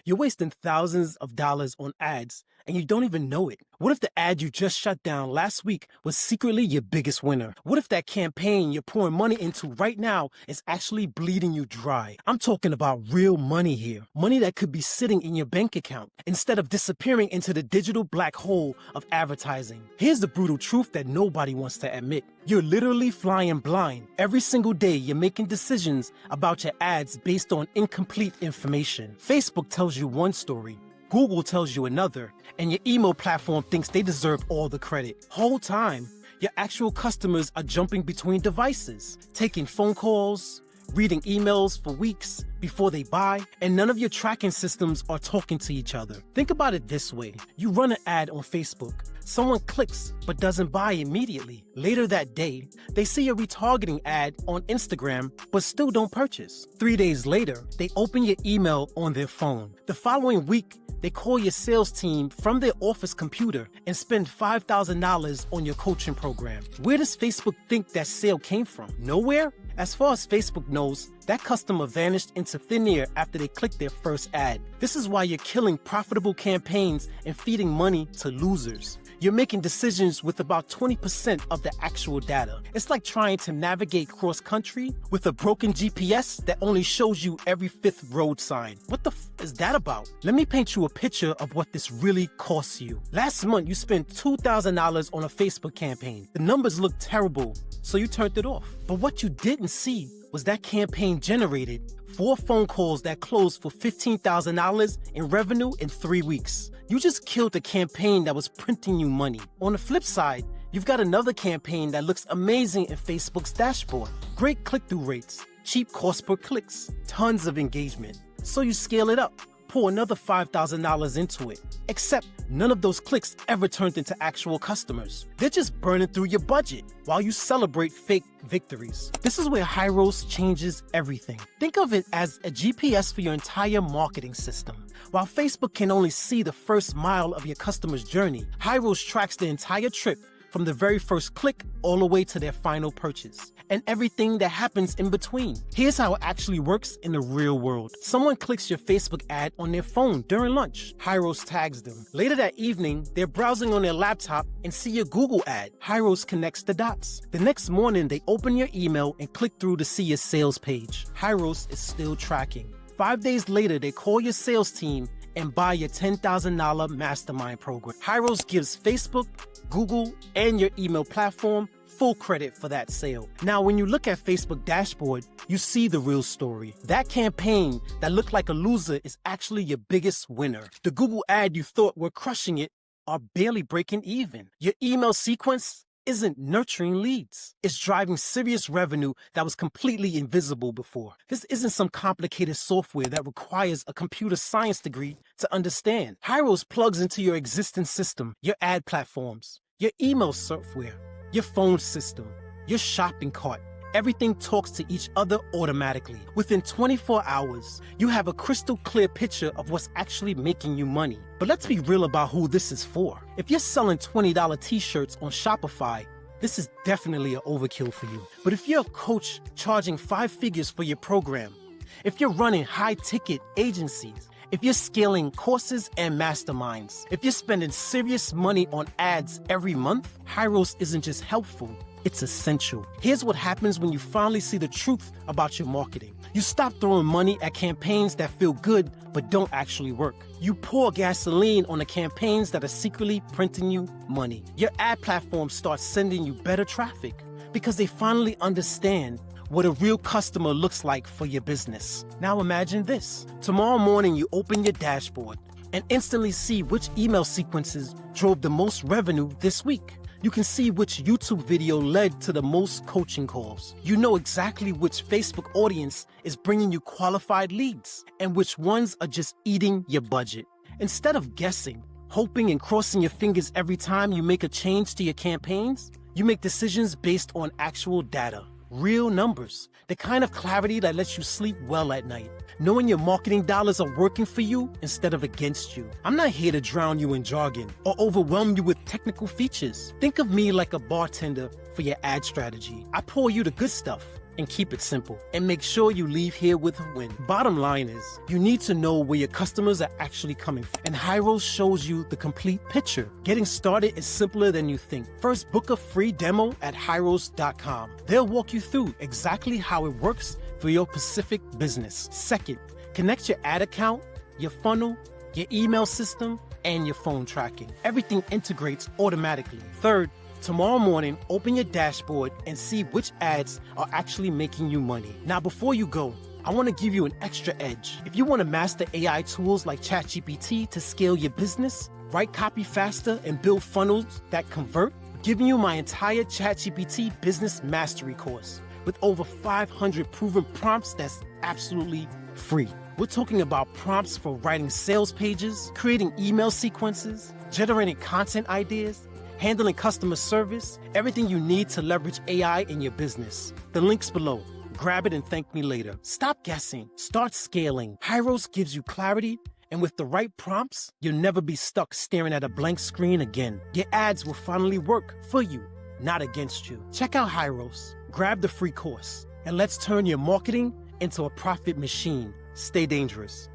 You're wasting thousands of dollars on ads and you don't even know it. What if the ad you just shut down last week was secretly your biggest winner? What if that campaign you're pouring money into right now is actually bleeding you dry? I'm talking about real money here. Money that could be sitting in your bank account instead of disappearing into the digital black hole of advertising. Here's the brutal truth that nobody wants to admit. You're literally flying blind. Every single day, you're making decisions about your ads based on incomplete information. Facebook tells you one story, Google tells you another, and your email platform thinks they deserve all the credit. Whole time, your actual customers are jumping between devices, taking phone calls, reading emails for weeks before they buy, and none of your tracking systems are talking to each other. Think about it this way. You run an ad on Facebook. Someone clicks but doesn't buy immediately. Later that day, they see a retargeting ad on Instagram but still don't purchase. 3 days later, they open your email on their phone. The following week, they call your sales team from their office computer and spend $5,000 on your coaching program. Where does Facebook think that sale came from? Nowhere? As far as Facebook knows, that customer vanished into thin air after they clicked their first ad. This is why you're killing profitable campaigns and feeding money to losers. You're making decisions with about 20% of the actual data. It's like trying to navigate cross-country with a broken GPS that only shows you every fifth road sign. What the is that about? Let me paint you a picture of what this really costs you. Last month, you spent $2,000 on a Facebook campaign. The numbers looked terrible, so you turned it off. But what you didn't see was that campaign generated 4 phone calls that closed for $15,000 in revenue in 3 weeks. You just killed a campaign that was printing you money. On the flip side, you've got another campaign that looks amazing in Facebook's dashboard. Great click-through rates, cheap cost per clicks, tons of engagement. So you scale it up, pour another $5,000 into it. Except none of those clicks ever turned into actual customers. They're just burning through your budget while you celebrate fake victories. This is where Hyros changes everything. Think of it as a GPS for your entire marketing system. While Facebook can only see the first mile of your customer's journey, Hyros tracks the entire trip from the very first click all the way to their final purchase, and everything that happens in between. Here's how it actually works in the real world. Someone clicks your Facebook ad on their phone during lunch. Hyros tags them. Later that evening, they're browsing on their laptop and see your Google ad. Hyros connects the dots. The next morning, they open your email and click through to see your sales page. Hyros is still tracking. 5 days later, they call your sales team and buy your $10,000 mastermind program. Hyros gives Facebook, Google, and your email platform full credit for that sale. Now, when you look at Facebook dashboard, you see the real story. That campaign that looked like a loser is actually your biggest winner. The Google ad you thought were crushing it are barely breaking even. Your email sequence isn't nurturing leads. It's driving serious revenue that was completely invisible before. This isn't some complicated software that requires a computer science degree to understand. Hyros plugs into your existing system, your ad platforms, your email software, your phone system, your shopping cart. Everything talks to each other automatically. Within 24 hours, you have a crystal clear picture of what's actually making you money. But let's be real about who this is for. If you're selling $20 t-shirts on Shopify, this is definitely an overkill for you. But if you're a coach charging 5 figures for your program, if you're running high-ticket agencies, if you're scaling courses and masterminds, if you're spending serious money on ads every month, Hyros isn't just helpful, it's essential. Here's what happens when you finally see the truth about your marketing. You stop throwing money at campaigns that feel good but don't actually work. You pour gasoline on the campaigns that are secretly printing you money. Your ad platform starts sending you better traffic because they finally understand what a real customer looks like for your business. Now imagine this. Tomorrow morning, you open your dashboard and instantly see which email sequences drove the most revenue this week. You can see which YouTube video led to the most coaching calls. You know exactly which Facebook audience is bringing you qualified leads and which ones are just eating your budget. Instead of guessing, hoping, and crossing your fingers every time you make a change to your campaigns, you make decisions based on actual data. Real numbers, the kind of clarity that lets you sleep well at night, knowing your marketing dollars are working for you instead of against you. I'm not here to drown you in jargon or overwhelm you with technical features. Think of me like a bartender for your ad strategy. I pour you the good stuff, and keep it simple. And make sure you leave here with a win. Bottom line is, you need to know where your customers are actually coming from. And Hyros shows you the complete picture. Getting started is simpler than you think. First, book a free demo at Hyros.com. They'll walk you through exactly how it works for your specific business. Second, connect your ad account, your funnel, your email system, and your phone tracking. Everything integrates automatically. Third, tomorrow morning, open your dashboard and see which ads are actually making you money. Now, before you go, I want to give you an extra edge. If you want to master AI tools like ChatGPT to scale your business, write copy faster, and build funnels that convert, I'm giving you my entire ChatGPT Business Mastery course with over 500 proven prompts that's absolutely free. We're talking about prompts for writing sales pages, creating email sequences, generating content ideas, handling customer service, everything you need to leverage AI in your business. The link's below. Grab it and thank me later. Stop guessing. Start scaling. Hyros gives you clarity, and with the right prompts, you'll never be stuck staring at a blank screen again. Your ads will finally work for you, not against you. Check out Hyros. Grab the free course, and let's turn your marketing into a profit machine. Stay dangerous.